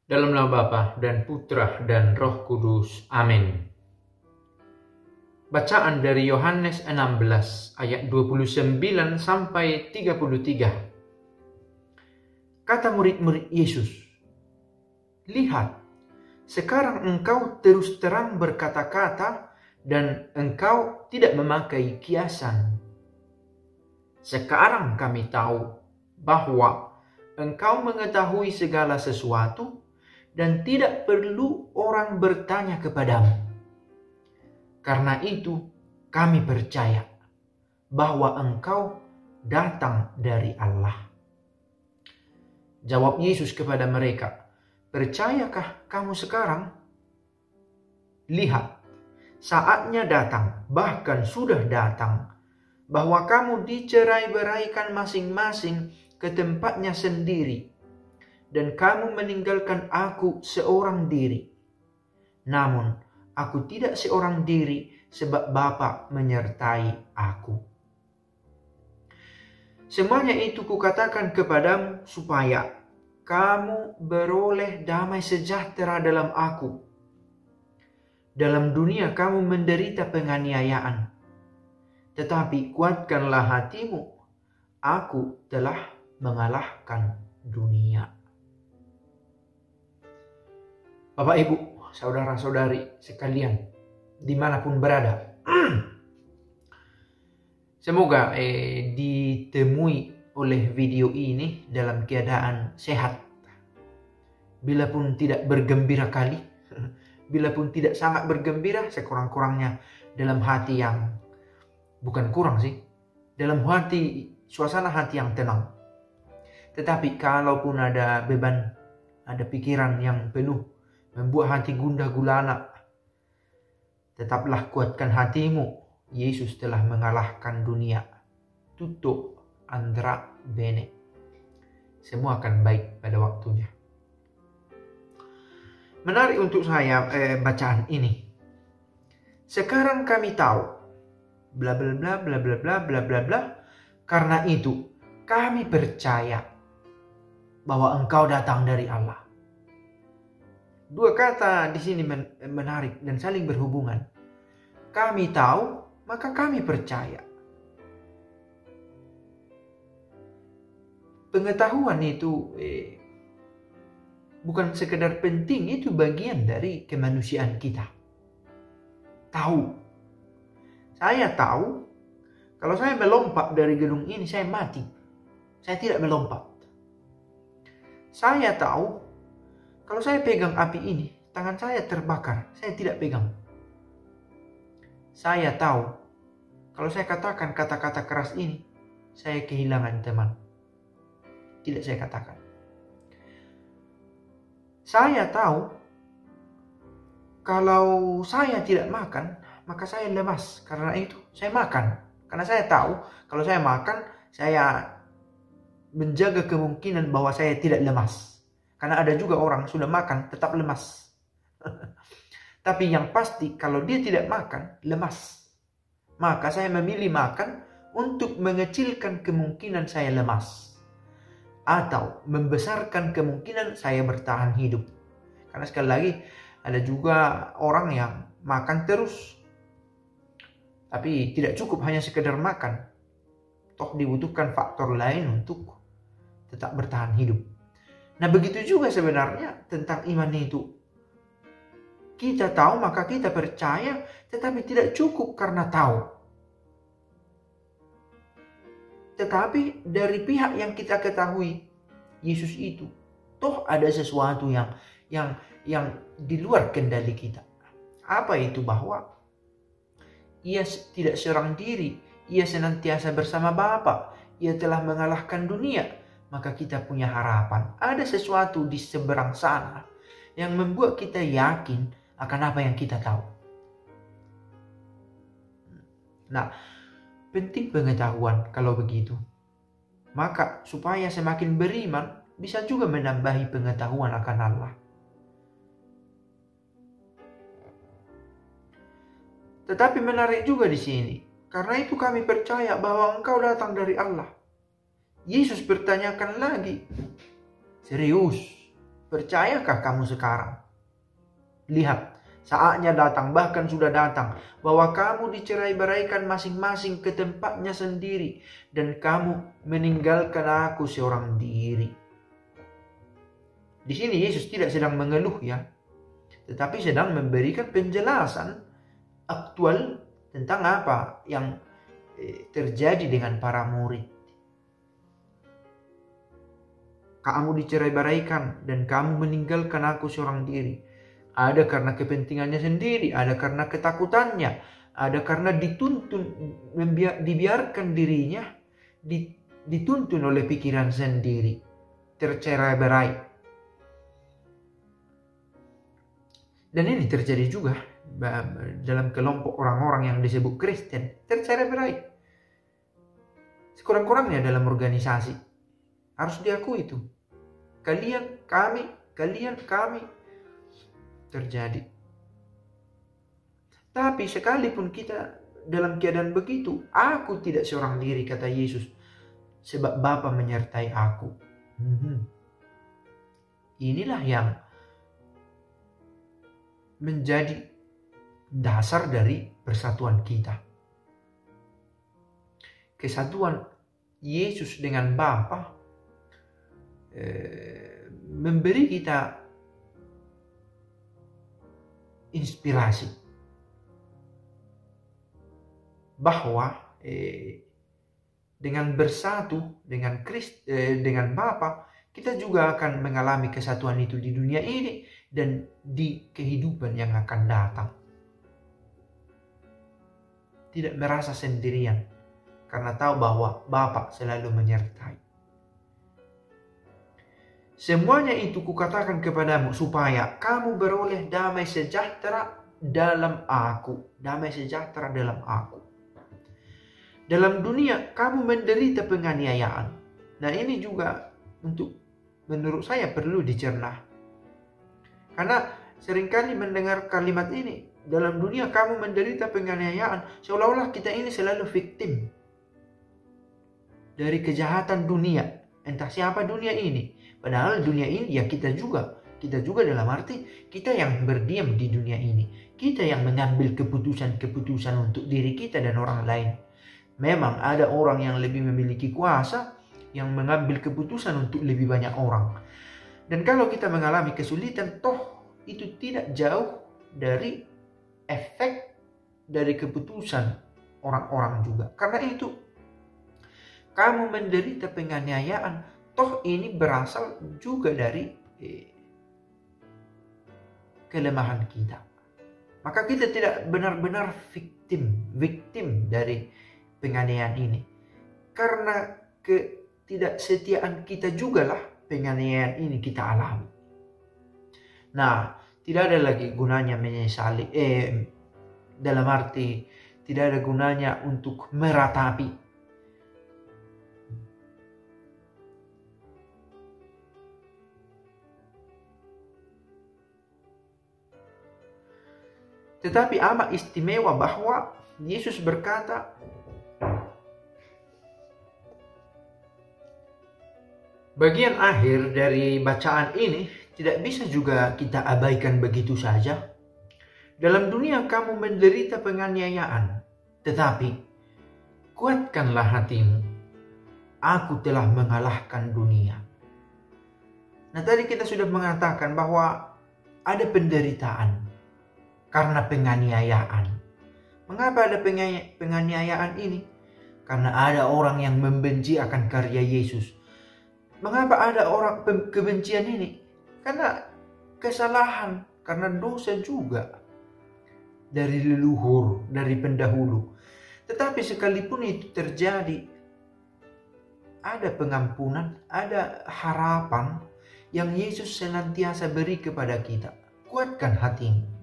Dalam nama Bapa dan Putra dan Roh Kudus. Amin. Bacaan dari Yohanes 16 ayat 29 sampai 33. Kata murid-murid Yesus, "Lihat, sekarang engkau terus terang berkata-kata dan engkau tidak memakai kiasan. Sekarang kami tahu bahwa engkau mengetahui segala sesuatu dan tidak perlu orang bertanya kepadamu. Karena itu kami percaya bahwa engkau datang dari Allah." Jawab Yesus kepada mereka, "Percayakah kamu sekarang? Lihat, saatnya datang, bahkan sudah datang, bahwa kamu dicerai-beraikan masing-masing ke tempatnya sendiri, dan kamu meninggalkan aku seorang diri. Namun, aku tidak seorang diri, sebab Bapa menyertai aku. Semuanya itu kukatakan kepadamu supaya kamu beroleh damai sejahtera dalam aku. Dalam dunia kamu menderita penganiayaan. Tetapi kuatkanlah hatimu, aku telah mengalahkan dunia." Bapak, Ibu, saudara-saudari sekalian, dimanapun berada, semoga ditemui oleh video ini dalam keadaan sehat. Bila pun tidak bergembira kali, bila pun tidak sangat bergembira, sekurang-kurangnya dalam hati yang bukan kurang sih, dalam hati, suasana hati yang tenang. Tetapi kalaupun ada beban, ada pikiran yang penuh, membuat hati gundah gulana, tetaplah kuatkan hatimu. Yesus telah mengalahkan dunia. Tutto andrà bene. Semua akan baik pada waktunya. Menarik untuk saya bacaan ini. Sekarang kami tahu bla bla bla bla bla bla bla bla bla. Karena itu kami percaya bahwa engkau datang dari Allah. Dua kata di sini menarik dan saling berhubungan. Kami tahu, maka kami percaya. Pengetahuan itu bukan sekedar penting, itu bagian dari kemanusiaan kita. Tahu. Saya tahu, kalau saya melompat dari gedung ini, saya mati. Saya tidak melompat. Saya tahu, kalau saya pegang api ini, tangan saya terbakar. Saya tidak pegang. Saya tahu, kalau saya katakan kata-kata keras ini, saya kehilangan teman. Tidak saya katakan. Saya tahu, kalau saya tidak makan, maka saya lemas. Karena itu saya makan. Karena saya tahu kalau saya makan, saya menjaga kemungkinan bahwa saya tidak lemas. Karena ada juga orang sudah makan tetap lemas. Tapi yang pasti kalau dia tidak makan, lemas. Maka saya memilih makan untuk mengecilkan kemungkinan saya lemas. Atau membesarkan kemungkinan saya bertahan hidup. Karena sekali lagi ada juga orang yang makan terus, tapi tidak cukup hanya sekedar makan. Toh dibutuhkan faktor lain untuk tetap bertahan hidup. Nah, begitu juga sebenarnya tentang iman itu. Kita tahu maka kita percaya, tetapi tidak cukup karena tahu. Tetapi dari pihak yang kita ketahui, Yesus itu, toh ada sesuatu yang di luar kendali kita. Apa itu? Bahwa ia tidak seorang diri, ia senantiasa bersama Bapa, ia telah mengalahkan dunia. Maka kita punya harapan. Ada sesuatu di seberang sana yang membuat kita yakin akan apa yang kita tahu. Nah, penting pengetahuan kalau begitu. Maka supaya semakin beriman, bisa juga menambahi pengetahuan akan Allah. Tetapi menarik juga di sini. Karena itu kami percaya bahwa engkau datang dari Allah. Yesus bertanyakan lagi. Serius, Percayakah kamu sekarang? Lihat, saatnya datang, bahkan sudah datang, bahwa kamu dicerai-beraikan masing-masing ke tempatnya sendiri, dan kamu meninggalkan aku seorang diri. Di sini Yesus tidak sedang mengeluh ya, tetapi sedang memberikan penjelasan aktual tentang apa yang terjadi dengan para murid. Kamu dicerai-beraikan dan kamu meninggalkan aku seorang diri. Ada karena kepentingannya sendiri, ada karena ketakutannya, ada karena dibiarkan dirinya dituntun oleh pikiran sendiri, tercerai-berai. Dan ini terjadi juga dalam kelompok orang-orang yang disebut Kristen, tercerai-berai. Sekurang-kurangnya dalam organisasi harus diakui itu. Kalian, kami terjadi. Tapi sekalipun kita dalam keadaan begitu, aku tidak seorang diri, kata Yesus, sebab Bapa menyertai aku. Inilah yang menjadi dasar dari persatuan kita. Kesatuan Yesus dengan Bapa memberi kita inspirasi bahwa dengan bersatu dengan Bapa, kita juga akan mengalami kesatuan itu di dunia ini dan di kehidupan yang akan datang. Tidak merasa sendirian karena tahu bahwa Bapa selalu menyertai. Semuanya itu kukatakan kepadamu supaya kamu beroleh damai sejahtera dalam aku. Damai sejahtera dalam aku. Dalam dunia kamu menderita penganiayaan. Nah, ini juga menurut saya perlu dicerna. Karena seringkali mendengar kalimat ini, dalam dunia kamu menderita penganiayaan, seolah-olah kita ini selalu victim dari kejahatan dunia. Entah siapa dunia ini. Padahal dunia ini ya kita juga. Kita juga dalam arti kita yang berdiam di dunia ini. Kita yang mengambil keputusan-keputusan untuk diri kita dan orang lain. Memang ada orang yang lebih memiliki kuasa yang mengambil keputusan untuk lebih banyak orang. Dan kalau kita mengalami kesulitan, toh itu tidak jauh dari efek dari keputusan orang-orang juga. Karena itu, kamu menderita penganiayaan, toh ini berasal juga dari kelemahan kita. Maka kita tidak benar-benar victim dari penganiayaan ini. Karena ketidaksetiaan kita jugalah penganiayaan ini kita alami. Nah, tidak ada lagi gunanya menyesali. Dalam arti tidak ada gunanya untuk meratapi. Tetapi amat istimewa bahwa Yesus berkata, bagian akhir dari bacaan ini tidak bisa juga kita abaikan begitu saja. Dalam dunia kamu menderita penganiayaan, tetapi kuatkanlah hatimu. Aku telah mengalahkan dunia. Nah, tadi kita sudah mengatakan bahwa ada penderitaan karena penganiayaan. Mengapa ada penganiayaan ini? Karena ada orang yang membenci akan karya Yesus. Mengapa ada orang kebencian ini? Karena kesalahan, karena dosa juga dari leluhur, dari pendahulu. Tetapi sekalipun itu terjadi, ada pengampunan, ada harapan yang Yesus senantiasa beri kepada kita. Kuatkan hatimu.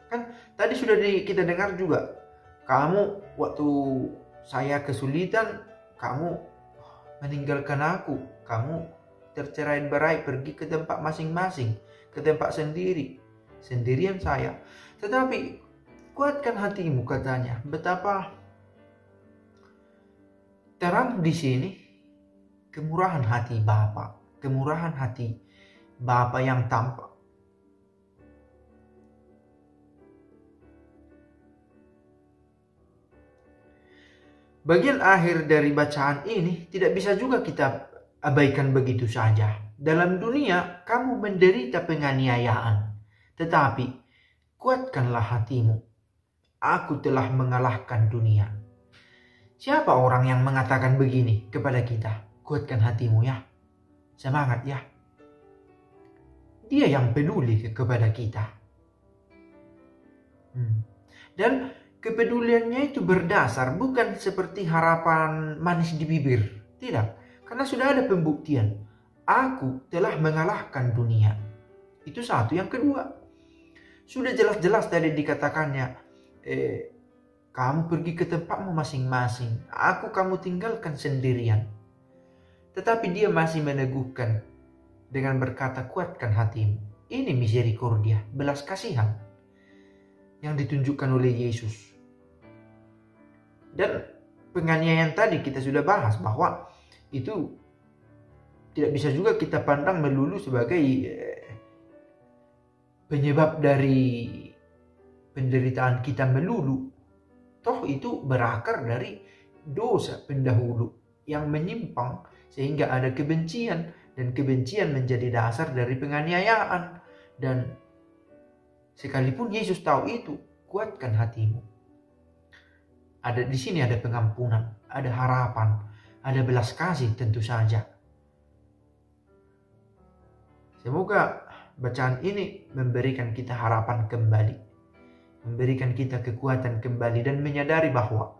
Kan tadi sudah kita dengar juga, kamu waktu saya kesulitan, kamu meninggalkan aku, kamu tercerai-berai pergi ke tempat masing-masing, ke tempat sendirian saya. Tetapi kuatkan hatimu, katanya. Betapa terang di sini kemurahan hati Bapa, kemurahan hati Bapa yang tampak. Bagian akhir dari bacaan ini tidak bisa juga kita abaikan begitu saja. Dalam dunia kamu menderita penganiayaan, tetapi kuatkanlah hatimu. Aku telah mengalahkan dunia. Siapa orang yang mengatakan begini kepada kita? Kuatkan hatimu ya. Semangat ya. Dia yang peduli kepada kita. Dan kepeduliannya itu berdasar bukan seperti harapan manis di bibir. Tidak. Karena sudah ada pembuktian. Aku telah mengalahkan dunia. Itu satu. Yang kedua, sudah jelas-jelas tadi dikatakannya, kamu pergi ke tempatmu masing-masing. Aku kamu tinggalkan sendirian. Tetapi dia masih meneguhkan dengan berkata, kuatkan hatimu. Ini misericordia, belas kasihan yang ditunjukkan oleh Yesus. Dan penganiayaan tadi kita sudah bahas bahwa itu tidak bisa juga kita pandang melulu sebagai penyebab dari penderitaan kita melulu. Toh itu berakar dari dosa pendahulu yang menyimpang sehingga ada kebencian, dan kebencian menjadi dasar dari penganiayaan. Dan sekalipun Yesus tahu itu, kuatkan hatimu. Ada di sini ada pengampunan, ada harapan, ada belas kasih tentu saja. Semoga bacaan ini memberikan kita harapan kembali, memberikan kita kekuatan kembali, dan menyadari bahwa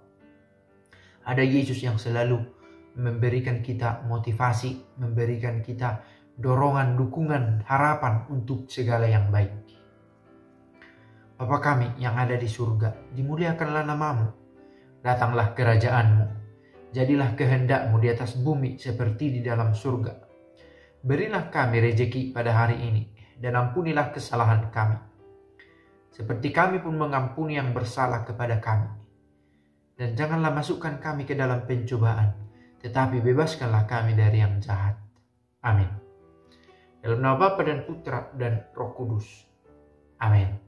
ada Yesus yang selalu memberikan kita motivasi, memberikan kita dorongan, dukungan, harapan untuk segala yang baik. Bapa kami yang ada di surga, dimuliakanlah namamu, datanglah kerajaanmu, jadilah kehendakmu di atas bumi seperti di dalam surga. Berilah kami rejeki pada hari ini, dan ampunilah kesalahan kami, seperti kami pun mengampuni yang bersalah kepada kami. Dan janganlah masukkan kami ke dalam pencobaan, tetapi bebaskanlah kami dari yang jahat. Amin. Dalam nama Bapa dan Putra dan Roh Kudus. Amin.